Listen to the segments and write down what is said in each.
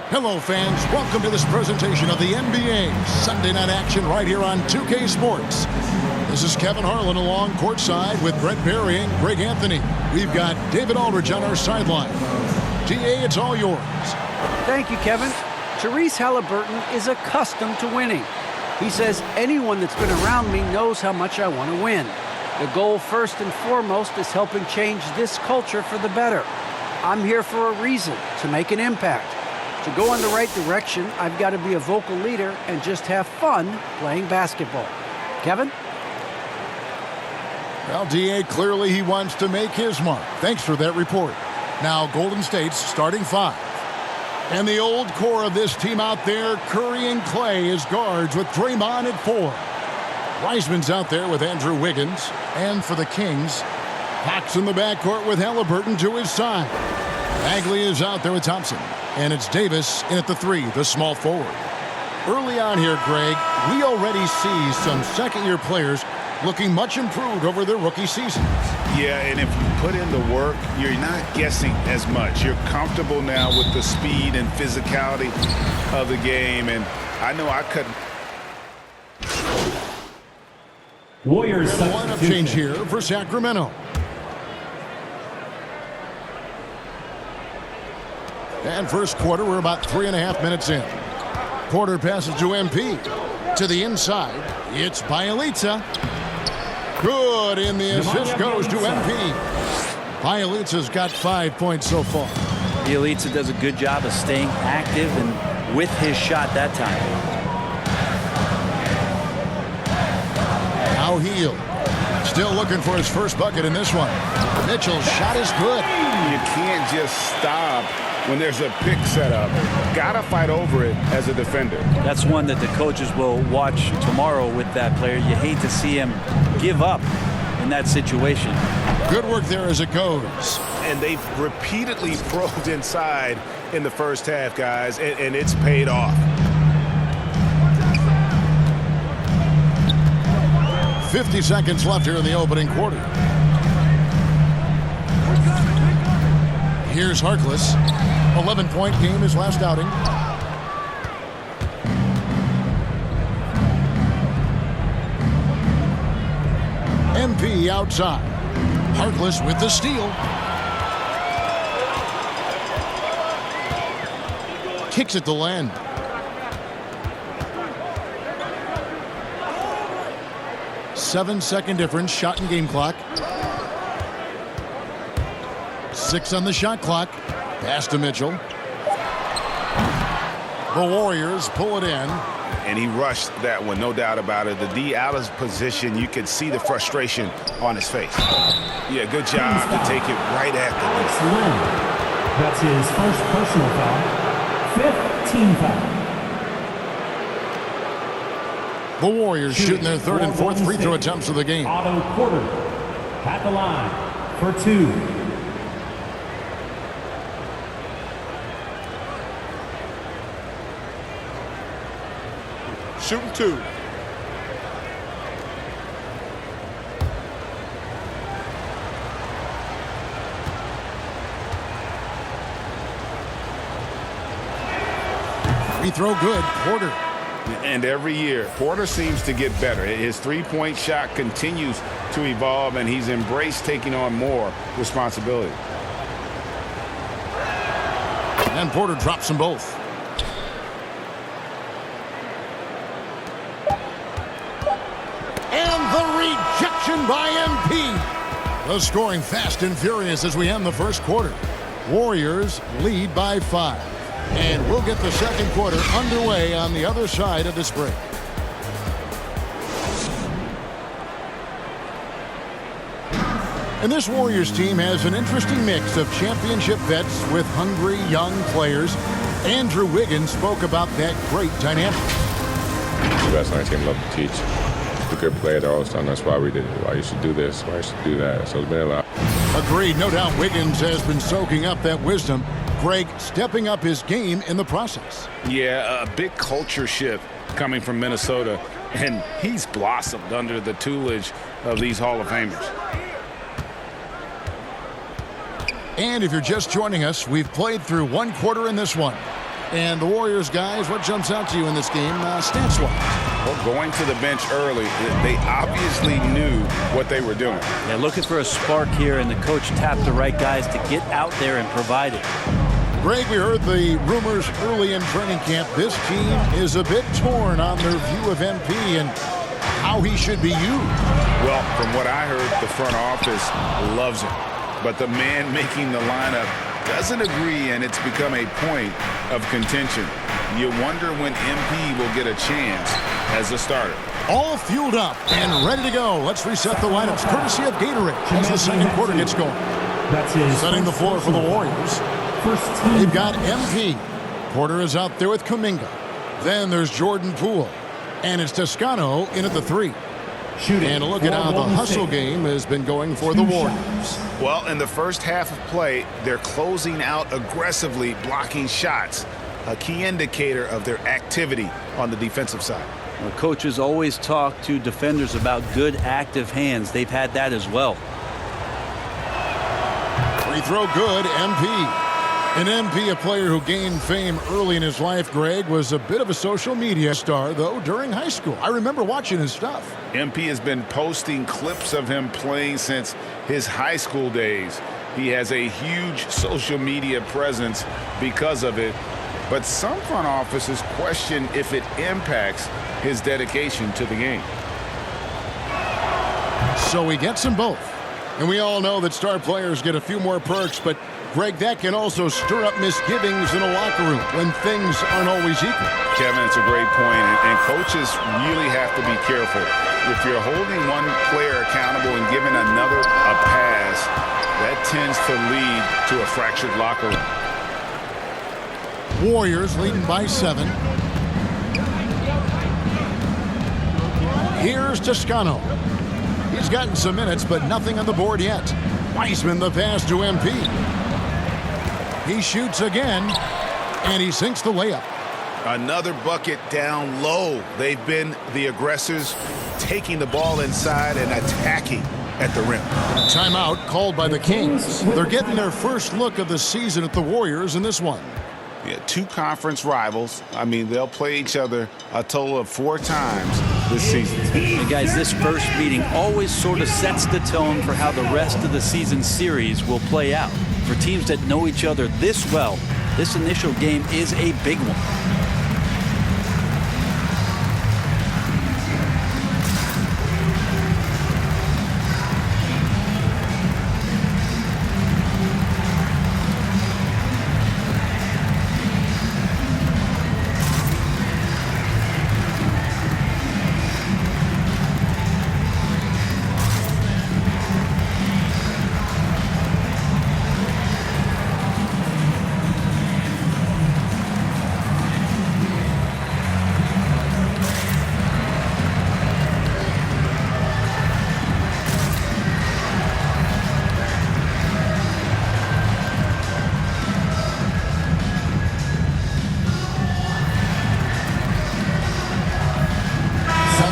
Hello, fans. Welcome to this presentation of the NBA Sunday Night Action right here on 2K Sports. This is Kevin Harlan along courtside with Brett Barry and Greg Anthony. We've got David Aldridge on our sideline. DA, it's all yours. Thank you, Kevin. Tyrese Halliburton is accustomed to winning. He says anyone that's been around me knows how much I want to win. The goal, first and foremost, is helping change this culture for the better. I'm here for a reason, to make an impact. To go in the right direction, I've got to be a vocal leader and just have fun playing basketball. Kevin? Well, DA, clearly he wants to make his mark. Thanks for that report. Now, Golden State's starting five. And the old core of this team out there, Curry and Clay as guards with Draymond at 4. Wiseman's out there with Andrew Wiggins. And for the Kings, Fox in the backcourt with Halliburton to his side. Bagley is out there with Thompson. And it's Davis in at the 3, the small forward. Early on here, Greg, we already see some second-year players looking much improved over their rookie seasons. Yeah, and if you put in the work, you're not guessing as much. You're comfortable now with the speed and physicality of the game, and I know I couldn't. Warriors lineup change here for Sacramento. And first quarter, we're about 3.5 minutes in. Porter passes to MP. To the inside, it's Bjelica. Good, and the assist goes to MP. Bjelica's got 5 points so far. Bjelica does a good job of staying active and with his shot that time. Now Hield. Still looking for his first bucket in this one. Mitchell's shot is good. You can't just stop when there's a pick set up. Gotta fight over it as a defender. That's one that the coaches will watch tomorrow with that player. You hate to see him give up in that situation. Good work there as it goes. And they've repeatedly probed inside in the first half, guys, and it's paid off. 50 seconds left here in the opening quarter. Here's Harkless. 11-point game his last outing. MP outside. Harkless with the steal. Kicks it to Len. Seven-second difference, shot and game clock. 6 on the shot clock. Pass to Mitchell. The Warriors pull it in. And he rushed that one, no doubt about it. The D out of position, you could see the frustration on his face. Yeah, good job to take it right at the That's his first personal foul. 5th team foul. The Warriors shooting their third and fourth free throw attempts of the game. Otto Porter at the line for 2. Shooting 2. Free throw good. Porter. And every year, Porter seems to get better. His three-point shot continues to evolve, and he's embraced taking on more responsibility. And Porter drops them both. And the rejection by MP. The scoring fast and furious as we end the first quarter. Warriors lead by 5. And we'll get the second quarter underway on the other side of this break. And this Warriors team has an interesting mix of championship vets with hungry young players. Andrew Wiggins spoke about that great dynamic. The best on our team love to teach. The good player, they're always telling us why we did it, why you should do this, why you should do that. So it's been a lot. Agreed. No doubt Wiggins has been soaking up that wisdom. Greg stepping up his game in the process. Yeah, a big culture shift coming from Minnesota, and he's blossomed under the tutelage of these Hall of Famers. And if you're just joining us, we've played through one quarter in this one. And the Warriors, guys, what jumps out to you in this game stats-wise? Well, going to the bench early, they obviously knew what they were doing. Yeah, looking for a spark here, and the coach tapped the right guys to get out there and provide it. Greg, we heard the rumors early in training camp. This team is a bit torn on their view of MP and how he should be used. Well, from what I heard, the front office loves him. But the man making the lineup doesn't agree, and it's become a point of contention. You wonder when MP will get a chance as a starter. All fueled up and ready to go. Let's reset the lineups, courtesy of Gatorade, as the second quarter gets going. That's his Setting the floor for the Warriors. first team. They've got MP. Porter is out there with Kuminga. Then there's Jordan Poole. And it's Toscano in at the 3. Shooting. And a look at how the hustle game has been going for the Warriors. Well, in the first half of play, they're closing out aggressively, blocking shots, a key indicator of their activity on the defensive side. Well, coaches always talk to defenders about good active hands. They've had that as well. Free throw good, MP. And MP, a player who gained fame early in his life, Greg, was a bit of a social media star, though, during high school. I remember watching his stuff. MP has been posting clips of him playing since his high school days. He has a huge social media presence because of it, but some front offices question if it impacts his dedication to the game. So he gets them both. And we all know that star players get a few more perks, but Greg, that can also stir up misgivings in a locker room when things aren't always equal. Kevin, it's a great point, and coaches really have to be careful. If you're holding one player accountable and giving another a pass, that tends to lead to a fractured locker room. Warriors leading by 7. Here's Toscano. He's gotten some minutes, but nothing on the board yet. Wiseman the pass to MP. He shoots again, and he sinks the layup. Another bucket down low. They've been the aggressors, taking the ball inside and attacking at the rim. Timeout called by the Kings. They're getting their first look of the season at the Warriors in this one. Yeah, 2 conference rivals. I mean, they'll play each other a total of 4 times this season. And guys, this first meeting always sort of sets the tone for how the rest of the season series will play out. For teams that know each other this well, this initial game is a big one.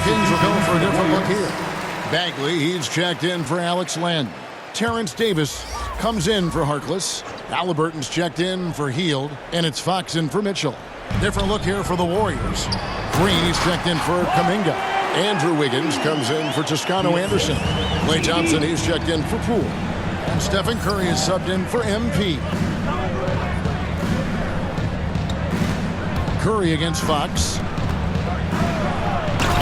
Kings will go for a different look here. Bagley, he's checked in for Alex Len. Terrence Davis comes in for Harkless. Halliburton's checked in for Hield, and it's Fox in for Mitchell. Different look here for the Warriors. Green, he's checked in for Kuminga. Andrew Wiggins comes in for Toscano Anderson. Klay Thompson, he's checked in for Poole. And Stephen Curry is subbed in for MP. Curry against Fox.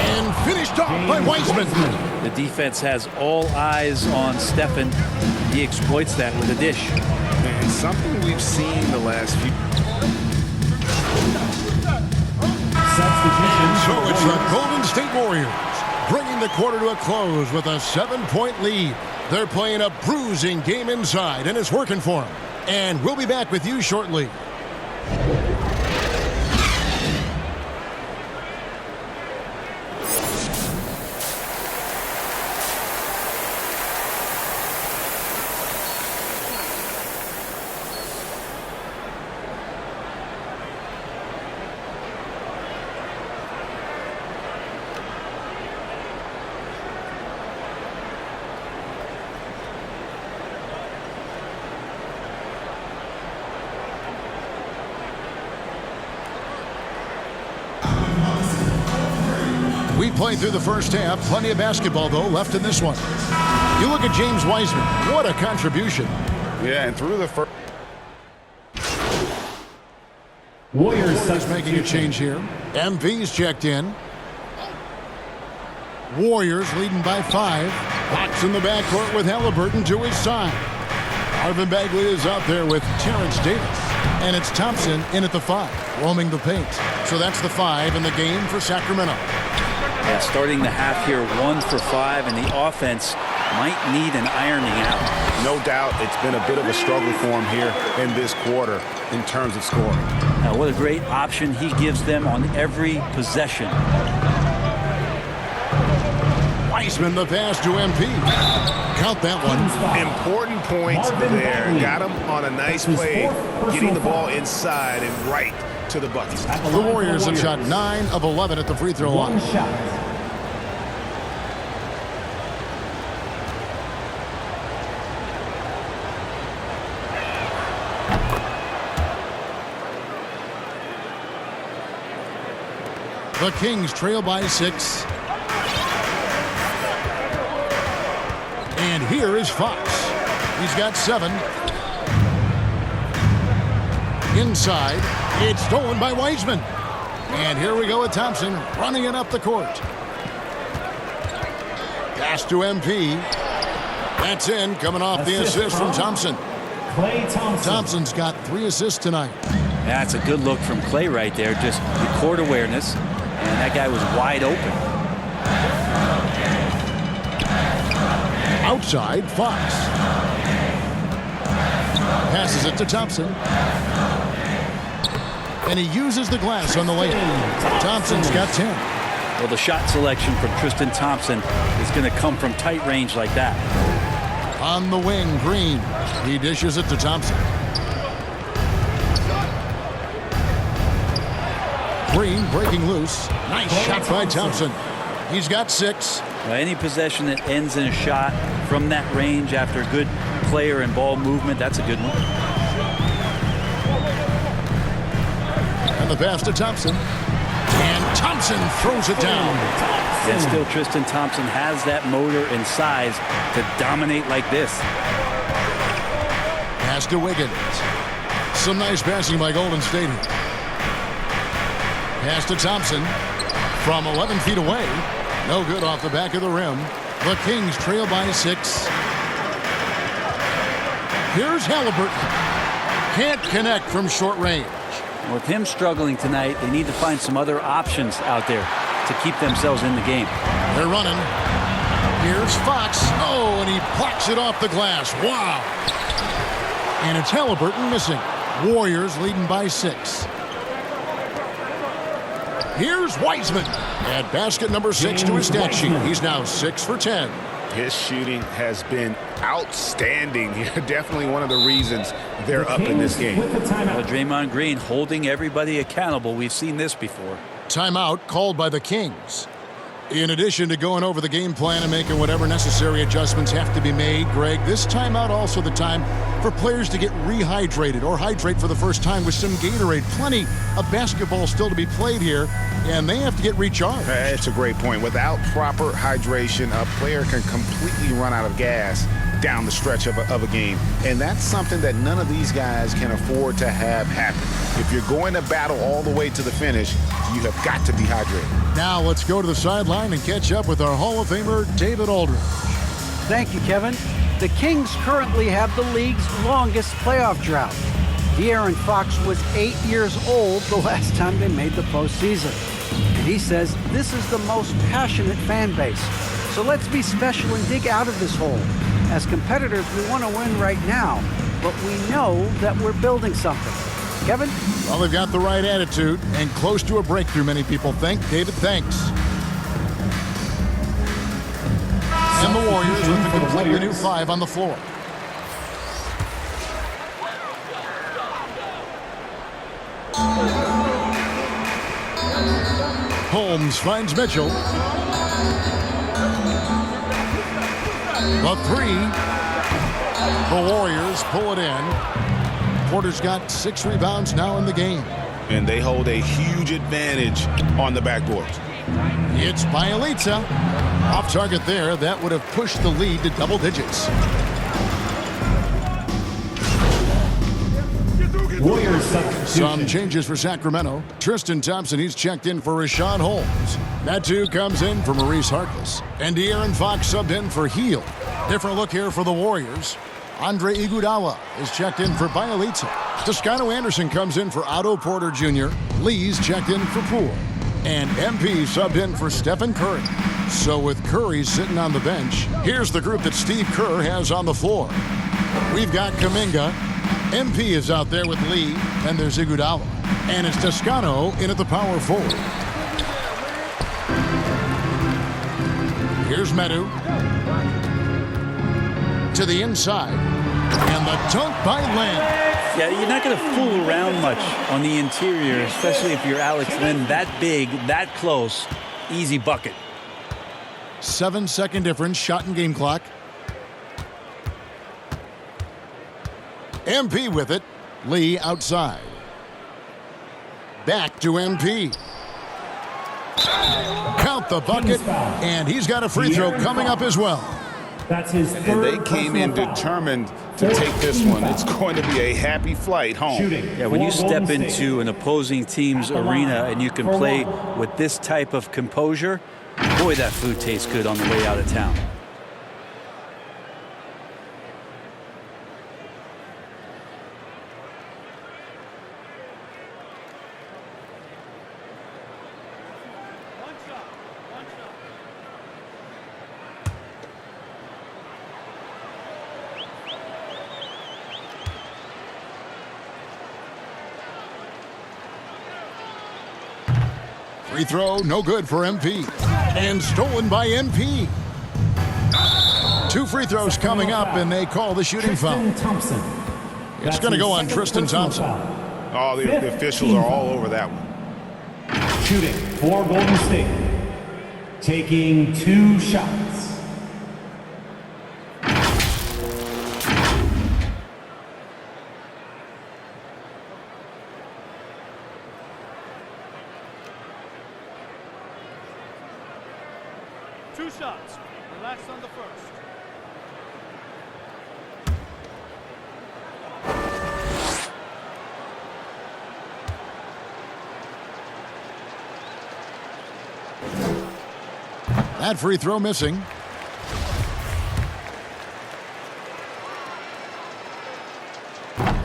And finished off by Wiseman. The defense has all eyes on Stephen. He exploits that with a dish. And something we've seen the last few. Substitution. So it's the Golden State Warriors bringing the quarter to a close with a 7-point lead. They're playing a bruising game inside, and it's working for them. And we'll be back with you shortly. We played through the first half. Plenty of basketball, though, left in this one. You look at James Wiseman. What a contribution. Yeah, and through the first... Warriors making a change here. MV's checked in. Warriors leading by 5. Fox in the backcourt with Halliburton to his side. Marvin Bagley is out there with Terrence Davis. And it's Thompson in at the 5, roaming the paint. So that's the 5 in the game for Sacramento. Yeah, starting the half here 1 for 5, and the offense might need an ironing out. No doubt it's been a bit of a struggle for him here in this quarter in terms of scoring. Now, what a great option he gives them on every possession. Wiseman the pass to MP. Count that one. Important points there. Got him on a nice play, getting the ball inside and right to the bucket. The Warriors have shot 9 of 11 at the free throw line. The Kings trail by 6. And here is Fox. He's got 7. Inside. It's stolen by Wiseman. And here we go with Thompson running it up the court. Pass to MP. That's in, coming off the assist from Thompson. Klay Thompson. Thompson's got 3 assists tonight. That's a good look from Klay right there. Just the court awareness. And that guy was wide open. Outside, Fox. Passes it to Thompson. And he uses the glass on the layup. Thompson's got 10. Well, the shot selection from Tristan Thompson is going to come from tight range like that. On the wing, Green. He dishes it to Thompson. Green breaking loose. Nice shot by Thompson. He's got 6. Any possession that ends in a shot from that range after good player and ball movement, that's a good one. And the pass to Thompson. And Thompson throws it down. And still Tristan Thompson has that motor and size to dominate like this. Pass to Wiggins. Some nice passing by Golden State. Pass to Thompson from 11 feet away. No good off the back of the rim. The Kings trail by 6. Here's Halliburton. Can't connect from short range. With him struggling tonight, they need to find some other options out there to keep themselves in the game. They're running. Here's Fox. Oh, and he plucks it off the glass. Wow. And it's Halliburton missing. Warriors leading by 6. Here's Wiseman. At basket number 6 to his stat sheet. He's now 6 for 10. His shooting has been outstanding. Definitely one of the reasons they're up in this game. Well, Draymond Green holding everybody accountable. We've seen this before. Timeout called by the Kings. In addition to going over the game plan and making whatever necessary adjustments have to be made, Greg, this timeout also the time for players to get rehydrated or hydrate for the first time with some Gatorade. Plenty of basketball still to be played here, and they have to get recharged. That's a great point. Without proper hydration, a player can completely run out of gas down the stretch of a game. And that's something that none of these guys can afford to have happen. If you're going to battle all the way to the finish, you have got to be hydrated. Now let's go to the sideline and catch up with our Hall of Famer, David Aldridge. Thank you, Kevin. The Kings currently have the league's longest playoff drought. De'Aaron Fox was 8 years old the last time they made the postseason. And he says this is the most passionate fan base. So let's be special and dig out of this hole. As competitors, we want to win right now, but we know that we're building something. Kevin? Well, they've got the right attitude and close to a breakthrough, many people think. David, thanks. And the Warriors with a completely new 5 on the floor. Holmes finds Mitchell. The 3. The Warriors pull it in. Porter's got 6 rebounds now in the game. And they hold a huge advantage on the backboard. It's Bielitsa. Off target there. That would have pushed the lead to double digits. Warriors substitution. Some changes for Sacramento. Tristan Thompson, he's checked in for Rashawn Holmes. Natu comes in for Maurice Harkless. And De'Aaron Fox subbed in for Heel. Different look here for the Warriors. Andre Iguodala is checked in for Bielitsa. Toscano Anderson comes in for Otto Porter Jr. Lee's checked in for Poole. And MP subbed in for Stephen Curry. So with Curry sitting on the bench, here's the group that Steve Kerr has on the floor. We've got Kuminga. MP is out there with Lee. And there's Iguodala. And it's Toscano in at the power forward. Here's Medu. To the inside. And the dunk by Len. Yeah, you're not going to fool around much on the interior, especially if you're Alex Len, that big, that close. Easy bucket. 7-second difference, shot and game clock. MP with it. Lee outside. Back to MP. Count the bucket, and he's got a free throw coming up as well. That's his third. And they came in determined to take this one. It's going to be a happy flight home. Shooting. Yeah, when you for step Golden into State. an opposing team's arena and you can play with this type of composure, boy, that food tastes good on the way out of town. Free throw, no good for MP. And stolen by MP. 2 free throws coming up, and they call the shooting foul. Tristan Thompson. It's going to go on Tristan Thompson. Oh, the officials are all over that one. Shooting for Golden State. Taking 2 shots. Two shots. Relax on the first. That free throw missing.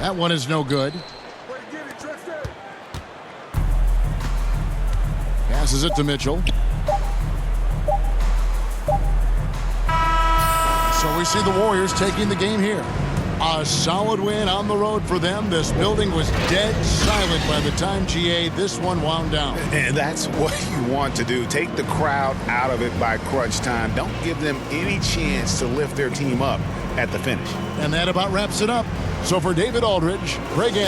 That one is no good. Passes it to Mitchell. So we see the Warriors taking the game here. A solid win on the road for them. This building was dead silent by the time GA this one wound down. And that's what you want to do. Take the crowd out of it by crunch time. Don't give them any chance to lift their team up at the finish. And that about wraps it up. So for David Aldridge, Greg Anthony.